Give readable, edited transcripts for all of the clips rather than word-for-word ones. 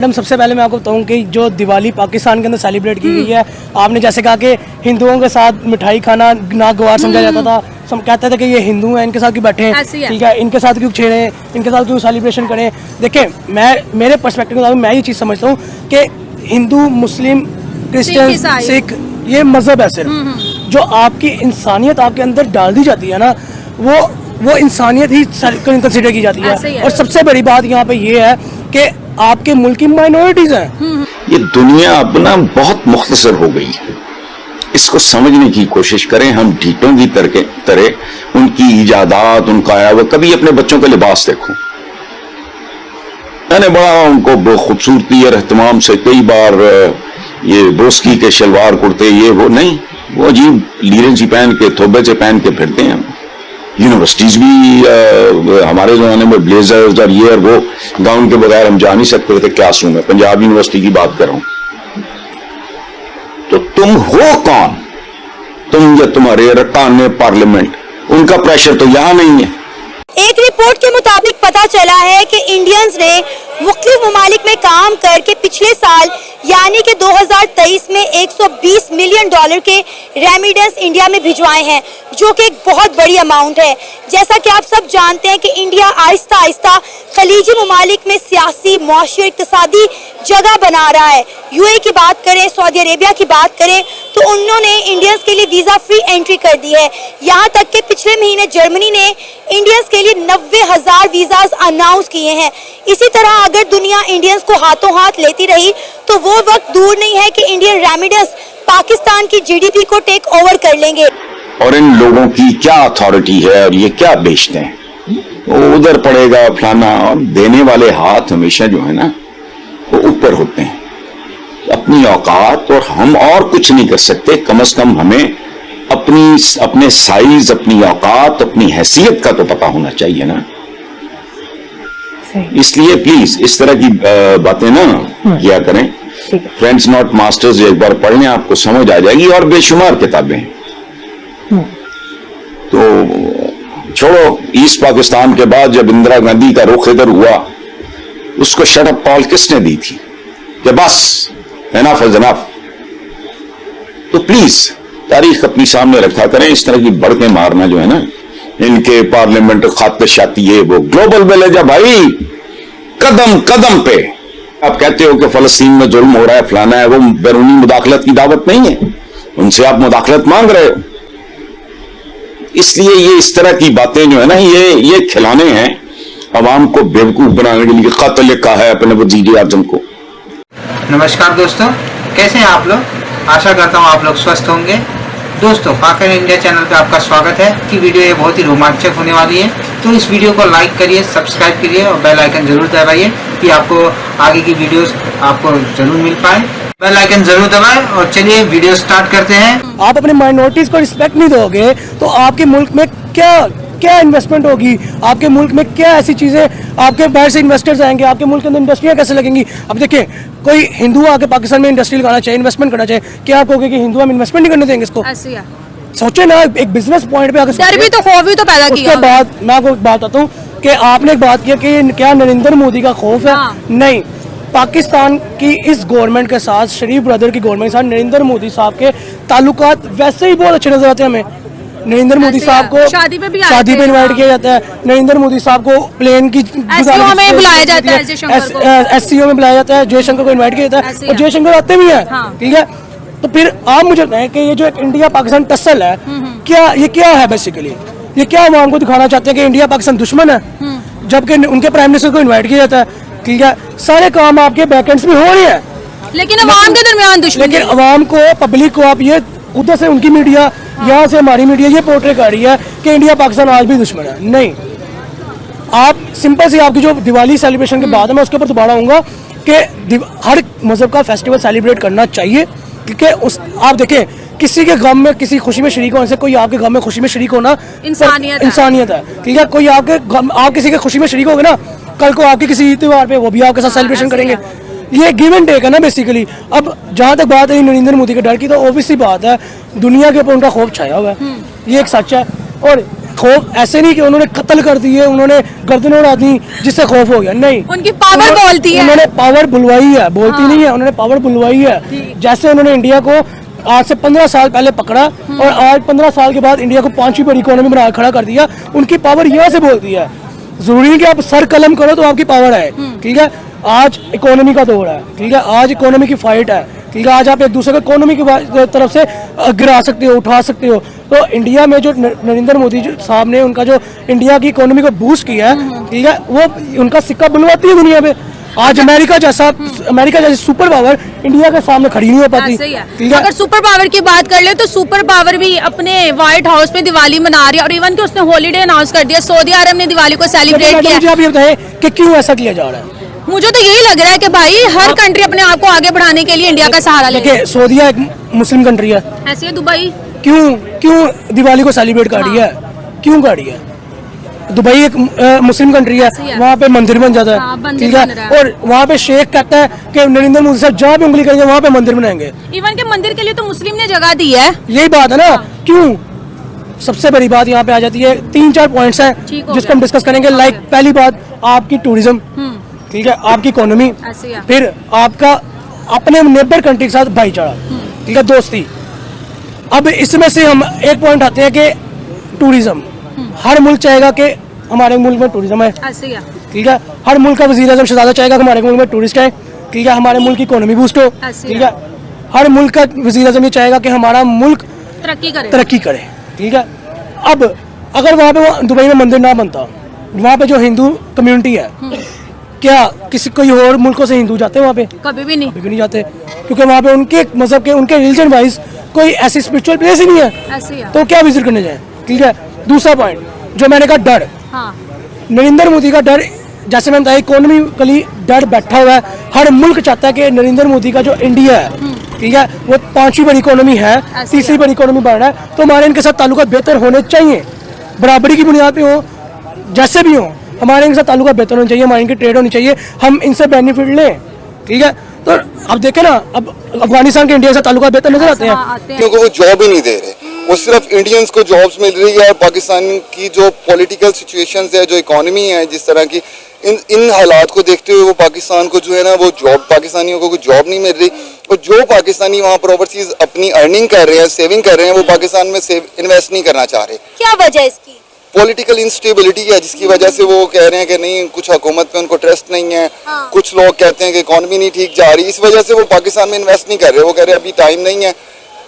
Madam सबसे पहले मैं आपको बताऊं कि जो दिवाली पाकिस्तान के अंदर सेलिब्रेट की गई है, आपने जैसे कहा कि हिंदुओं के साथ मिठाई खाना नागवार समझा जाता था। सब कहते थे कि ये हिंदू हैं, इनके साथ क्यों बैठे हैं, ठीक है, इनके साथ क्यों छेड़ें, इनके साथ क्यों सेलिब्रेशन करें। देखिए मेरे पर्सपेक्टिव के मुताबिक मैं ये चीज़ समझता हूँ कि हिंदू, मुस्लिम, क्रिश्चियन, सिख ये मजहब है सिर्फ जो आपकी इंसानियत आपके अंदर डाल दी जाती है ना, वो इंसानियत ही कंसिडर की जाती है। और सबसे बड़ी बात यहाँ पे ये है कि आपके मुल्क की माइनॉरिटीज हैं। ये दुनिया अब ना बहुत मुख्तसर हो गई है, इसको समझने की कोशिश करें। हम ढीठों की तरह उनकी इजादात, उनका आया वो, कभी अपने बच्चों का लिबास देखो, मैंने बड़ा उनको खूबसूरती और एहतमाम से कई बार ये बोस्की के शलवार कुर्ते ये वो नहीं, वो अजीब लीरें सी पहन के, थोबे से पहन के फिरते हैं। यूनिवर्सिटीज भी हमारे जमाने में ब्लेजर्स और ये और वो गाउन के बगैर हम जा नहीं सकते थे क्लासरूम में। पंजाब यूनिवर्सिटी की बात कर रहा हूं। तो तुम हो कौन, तुम या तुम्हारे रकाने पार्लियामेंट, उनका प्रेशर तो यहां नहीं है। एक रिपोर्ट के मुताबिक पता चला है कि इंडियंस ने मुख्तलिफ ममालिक में काम करके पिछले साल यानी कि 2023 में $120 मिलियन के रेमिडेंस इंडिया में भिजवाए हैं, जो कि एक बहुत बड़ी अमाउंट है। जैसा कि आप सब जानते हैं कि इंडिया आहिस्ता आहिस्ता खलीजी ममालिक में सियासी, मुआशी, इक्तिसादी जगह बना रहा है। यूएई की बात करें, सऊदी अरेबिया की बात करें तो उन्होंने इंडियंस के लिए वीज़ा फ्री एंट्री कर दी है। यहाँ तक कि पिछले महीने जर्मनी ने इंडियंस के लिए 90,000 वीज़ाज अनाउंस किए हैं। इसी तरह अगर दुनिया इंडियंस को हाथों हाथ लेती रही तो वो वक्त दूर नहीं है कि इंडियन रेमिडेंस पाकिस्तान की जीडीपी को टेक ओवर कर लेंगे। और इन लोगों की क्या अथॉरिटी है और ये क्या बेचते हैं, वो उधर पड़ेगा फलाना। और देने वाले हाथ हमेशा जो है ना वो ऊपर होते हैं। अपनी औकात, और हम और कुछ नहीं कर सकते, कम से कम हमें अपने साइज, अपनी औकात, अपनी हैसियत का तो पता होना चाहिए ना। इसलिए प्लीज इस तरह की बातें ना किया करें। फ्रेंड्स नॉट मास्टर्स एक बार पढ़ लें, आपको समझ आ जाएगी। और बेशुमार किताबें। तो छोड़ो, ईस्ट पाकिस्तान के बाद जब इंदिरा गांधी का रुख इधर हुआ, उसको शट अप कॉल किसने दी थी कि बस एनफ इज एनफ। तो प्लीज तारीख अपनी सामने रखा करें। इस तरह की बढ़के मारना जो है ना, इनके पार्लियामेंट खातशाती है, वो ग्लोबल विलेज है भाई, कदम कदम पे। आप कहते हो कि फलस्तीन में जुल्म हो रहा है, फलाना है, वो बैरूनी मुदाखलत की दावत नहीं है, उनसे आप मुदाखलत मांग रहे हो। इसलिए ये इस तरह की बातें जो है ना, ये खिलाने हैं अवाम को बेवकूफ बनाने के लिए। कत्ल लिखा है अपने वजीर आजम को। नमस्कार दोस्तों, कैसे हैं आप लोग? आशा करता हूँ आप लोग स्वस्थ होंगे। दोस्तों, पाकिस्तान इंडिया चैनल पे आपका स्वागत है कि वीडियो ये बहुत ही रोमांचक होने वाली है। तो इस वीडियो को लाइक करिए, सब्सक्राइब करिए और बेल आइकन जरूर दबाइए कि आपको आगे की वीडियोस आपको जरूर मिल पाए। बेल आइकन जरूर दबाएं और चलिए वीडियो स्टार्ट करते हैं। आप अपने माइनॉरिटीज को रिस्पेक्ट नहीं दोगे तो आपके मुल्क में क्या इन्वेस्टमेंट होगी, आपके मुल्क में क्या ऐसी चीजें, आपके बाहर से इन्वेस्टर्स आएंगे, आपके मुल्क के अंदर इंडस्ट्रियां कैसे लगेंगी। अब देखिए, कोई हिंदू आके पाकिस्तान में इंडस्ट्री लगाना चाहिए, इन्वेस्टमेंट करना चाहिए, क्या आप कहोगे कि हिंदू हम इन्वेस्टमेंट नहीं करने देंगे इसको? सोचे ना, एक बिजनेस पॉइंट पे आकर डर भी तो खौफ भी तो पैदा किया। उसके बाद मैं आपको एक बात बताता हूँ कि आपने एक बात किया कि क्या नरेंद्र मोदी का खौफ है? नहीं, पाकिस्तान की इस गवर्नमेंट के साथ, शरीफ ब्रदर की गवर्नमेंट के साथ नरेंद्र मोदी साहब के ताल्लुकात वैसे ही बहुत अच्छे नजर आते हैं हमें। नरेंद्र मोदी साहब को शादी पे इनवाइट किया जाता है, नरेंद्र मोदी साहब को प्लेन की एससीओ में बुलाया जाता है, जयशंकर को इनवाइट किया जाता है और जयशंकर आते भी हैं, ठीक है। तो फिर आप मुझे बताएं कि ये जो एक इंडिया पाकिस्तान टसल है, क्या है बेसिकली? ये क्या अवाम को दिखाना चाहते हैं कि इंडिया पाकिस्तान दुश्मन है, जबकि उनके प्राइम मिनिस्टर को इन्वाइट किया जाता है, ठीक है। सारे काम आपके बैकएंड्स में हो रहे हैं, लेकिन अवाम के दरमियान दुश्मन, लेकिन अवाम को, पब्लिक को आप ये उधर से उनकी मीडिया, यहाँ से हमारी मीडिया ये पोर्ट्रे कर रही है कि इंडिया पाकिस्तान आज भी दुश्मन है। नहीं, आप सिंपल सी आपकी जो दिवाली सेलिब्रेशन के बाद मैं उसके ऊपर दोबारा आऊंगा कि हर मजहब का फेस्टिवल सेलिब्रेट करना चाहिए, क्योंकि आप देखें, किसी के गम में, किसी खुशी में शरीक होने से कोई आपके गम में, खुशी में शरीक होना इंसानियत है, ठीक है। कोई आप किसी के खुशी में शरीक होगे ना, कल को आपके किसी त्योहार पे वो भी आपके साथ सेलिब्रेशन करेंगे। ये गिव एंड टेक है ना बेसिकली। अब जहाँ तक बात है नरेंद्र मोदी के डर की, तो ऑब्वियसली बात है दुनिया के ऊपर उनका खौफ छाया हुआ है, ये एक सच है। और खौफ ऐसे नहीं कि उन्होंने कत्ल कर दिए, उन्होंने गर्दनें उड़ा दी जिससे खौफ हो गया, नहीं, उनकी पावर बोलती है। उन्होंने पावर बुलवाई है, बोलती नहीं है, उन्होंने पावर बुलवाई है। जैसे उन्होंने इंडिया को आज से 15 साल पहले पकड़ा और आज 15 साल के बाद इंडिया को 5वीं बड़ी इकोनॉमी बना खड़ा कर दिया, उनकी पावर यहाँ से बोलती है। जरूरी नहीं कि आप सर कलम करो तो आपकी पावर है, ठीक है। आज इकोनॉमी का दौर है, ठीक है, आज इकोनॉमी की फाइट है, ठीक है। आज आप एक दूसरे को इकोनॉमी की तरफ से गिरा सकते हो, उठा सकते हो। तो इंडिया में जो नरेंद्र मोदी साहब ने उनका जो इंडिया की इकोनॉमी को बूस्ट किया है, ठीक है, वो उनका सिक्का बुलवाती है दुनिया में। आज अमेरिका जैसी सुपर पावर इंडिया के सामने खड़ी नहीं हो पाती, सही है। ठीक है। अगर सुपर पावर की बात कर ले तो सुपर पावर भी अपने व्हाइट हाउस में दिवाली मना रही है और इवन कि उसने हॉलीडे अनाउंस कर दिया। सऊदी अरब ने दिवाली को सेलिब्रेट किया। मुझे आप ये बताएं कि क्यों ऐसा किया जा रहा है? मुझे तो यही लग रहा है कि भाई हर कंट्री अपने आप को आगे बढ़ाने के लिए इंडिया का सहारा ले। देखिए, सऊदीया एक मुस्लिम कंट्री है, ऐसे है दुबई। क्यों दिवाली को सेलिब्रेट कर रही है? क्यों कर रही है? दुबई एक मुस्लिम कंट्री है, वहाँ पे मंदिर बन जाता है, ठीक है, और वहाँ पे शेख कहता है कि नरेंद्र मोदी साहब जहाँ भी उंगली करेंगे वहाँ पे मंदिर बनाएंगे। इवन के मंदिर के लिए तो मुस्लिम ने जगह दी है। यही बात है ना, क्यों? सबसे बड़ी बात यहाँ पे आ जाती है, 3-4 पॉइंट्स हैं जिसको हम डिस्कस करेंगे। लाइक पहली बात आपकी टूरिज्म, ठीक है, आपकी इकोनॉमी, फिर आपका अपने नेबर कंट्री के साथ भाईचारा, ठीक है, दोस्ती। अब इसमें से हम एक पॉइंट आते हैं कि टूरिज्म। हर मुल्क चाहेगा कि हमारे मुल्क में टूरिज्म है, ठीक है। हर मुल्क का वज़ीर आज़म शहज़ादा चाहेगा कि हमारे मुल्क में टूरिस्ट है, ठीक है, हमारे मुल्क की इकोनॉमी बूस्ट हो, ठीक है। हर मुल्क का वज़ीर आज़म ये चाहेगा कि हमारा मुल्क तरक्की करे, ठीक है। अब अगर वहाँ पे दुबई में मंदिर ना बनता, वहाँ पे जो हिंदू कम्युनिटी है, क्या किसी कोई और मुल्कों से हिंदू जाते हैं वहाँ पे? कभी भी नहीं जाते, क्योंकि वहाँ पे उनके मजहब के, उनके रिलीजन वाइज कोई ऐसी स्पिरिचुअल प्लेस ही नहीं है, तो क्या विजिट करने जाए, ठीक है। दूसरा पॉइंट जो मैंने कहा, डर। नरेंद्र मोदी का डर, जैसे मैंने बताया, इकोनॉमिकली डर बैठा हुआ है। हर मुल्क चाहता है कि नरेंद्र मोदी का जो इंडिया है, ठीक है, वो 5वीं बड़ी इकोनॉमी है, 3री बड़ी इकोनॉमी बन रहा है, तो हमारे इनके साथ ताल्लुकात बेहतर होने चाहिए, बराबरी की बुनियाद पे हो, जैसे भी हो, हमारे इनके साथ ताल्लुकात बेहतर होने चाहिए, हमारे इनकी ट्रेड होनी चाहिए, हम इनसे बेनिफिट लें, ठीक है। तो अब देखें ना, अब अफगानिस्तान के इंडिया से ताल्लुकात बेहतर नजर आते हैं, क्योंकि वो जॉब ही नहीं दे रहे, वो सिर्फ इंडियंस को जॉब्स मिल रही है। और पाकिस्तान की जो पॉलिटिकल सिचुएशंस है, जो इकोनॉमी है, जिस तरह की इन हालात को देखते हुए वो पाकिस्तान को जो है ना, वो जॉब, पाकिस्तानियों को कोई जॉब नहीं मिल रही। और जो पाकिस्तानी वहाँ पर ओवरसीज अपनी अर्निंग कर रहे हैं, सेविंग कर रहे हैं, वो पाकिस्तान में इन्वेस्ट नहीं करना चाह रहे। क्या वजह इसकी? पॉलिटिकल इंस्टेबिलिटी है, जिसकी वजह से वो कह रहे हैं कि नहीं, कुछ हुकूमत पे उनको ट्रस्ट नहीं है। कुछ लोग कहते हैं कि इकोनॉमी नहीं ठीक जा रही, इस वजह से वो पाकिस्तान में इन्वेस्ट नहीं कर रहे। वो कह रहे हैं अभी टाइम नहीं है,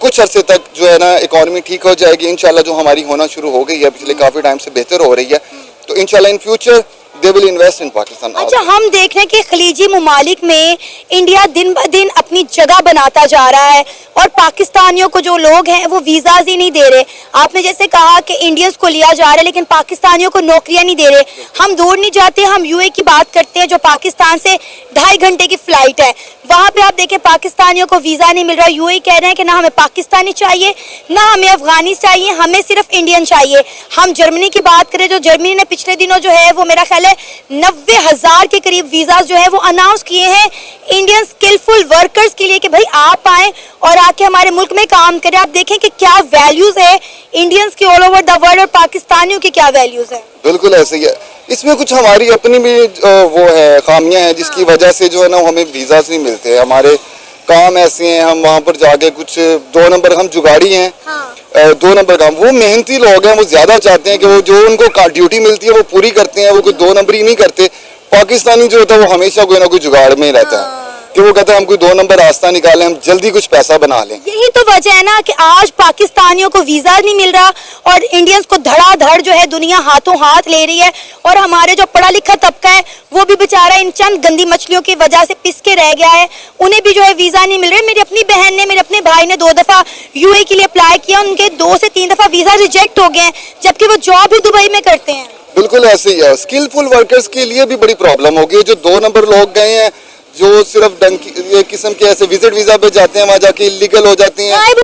कुछ अरसे तक जो है ना इकोनॉमी ठीक हो जाएगी इंशाल्लाह, जो हमारी होना शुरू हो गई है पिछले काफी टाइम से बेहतर हो रही है, तो इंशाल्लाह in future they will invest in Pakistan. अच्छा, हम देख रहे हैं कि खलीजी मुमालिक में इंडिया दिन ब दिन अपनी जगह बनाता जा रहा है और पाकिस्तानियों को जो लोग हैं वो वीज़ाज ही नहीं दे रहे। आपने जैसे कहा कि इंडियंस को लिया जा रहा है लेकिन पाकिस्तानियों को नौकरियां नहीं दे रहे। हम दूर नहीं जाते, हम यूए की बात करते हैं जो पाकिस्तान से 2.5 घंटे की फ्लाइट है, वहाँ पे आप देखें पाकिस्तानियों को वीज़ा नहीं मिल रहा। यूए कह रहे हैं कि ना हमें पाकिस्तानी चाहिए, ना हमें अफगानी चाहिए, हमें सिर्फ इंडियन चाहिए। हम जर्मनी की बात करें, जो जर्मनी ने पिछले दिनों जो है वो मेरा ख्याल है 90,000 के करीब वीजा जो है वो अनाउंस किए हैं इंडियन स्किलफुल वर्कर्स के लिए कि भाई आप आए और आके हमारे मुल्क में काम करें। आप देखें कि क्या वैल्यूज है इंडियंस की ऑल ओवर द वर्ल्ड और पाकिस्तानियों की क्या वैल्यूज है। बिल्कुल ऐसे ही है, इसमें कुछ हमारी अपनी भी वो है खामियां हैं जिसकी वजह से जो है ना हमें वीजास नहीं मिलते। हमारे काम ऐसे हैं, हम वहाँ पर जाके कुछ 2 नंबर, हम जुगाड़ी हैं, 2 नंबर काम। वो मेहनती लोग हैं, वो ज्यादा चाहते हैं कि वो जो उनको ड्यूटी मिलती है वो पूरी करते हैं, वो कोई 2 नंबर ही नहीं करते। पाकिस्तानी जो होता है वो हमेशा कोई ना कोई जुगाड़ में ही रहता है कि वो कहते हैं हम कोई 2 नंबर रास्ता निकालें, हम जल्दी कुछ पैसा बना लें। यही तो वजह है ना कि आज पाकिस्तानियों को वीजा नहीं मिल रहा और इंडियंस को धड़ाधड़ जो है दुनिया हाथों हाथ ले रही है और हमारे जो पढ़ा लिखा तबका है वो भी बेचारा इन चंद गंदी मछलियों की वजह से पिस के रह गया है, उन्हें भी जो है वीजा नहीं मिल रहे। मेरी अपनी बहन ने, मेरे अपने भाई ने 2 दफा यूए के लिए अप्लाई किया, उनके 2 से 3 दफा वीजा रिजेक्ट हो गए जबकि वो जॉब ही दुबई में करते हैं। बिल्कुल ऐसे ही है, स्किलफुल वर्कर्स के लिए भी बड़ी प्रॉब्लम हो गई। जो 2 नंबर लोग गए हैं, जो सिर्फ किस्म के ऐसे विजिट वीजा पे जाते हैं, वहाँ जाके इलीगल हो जाते हैं।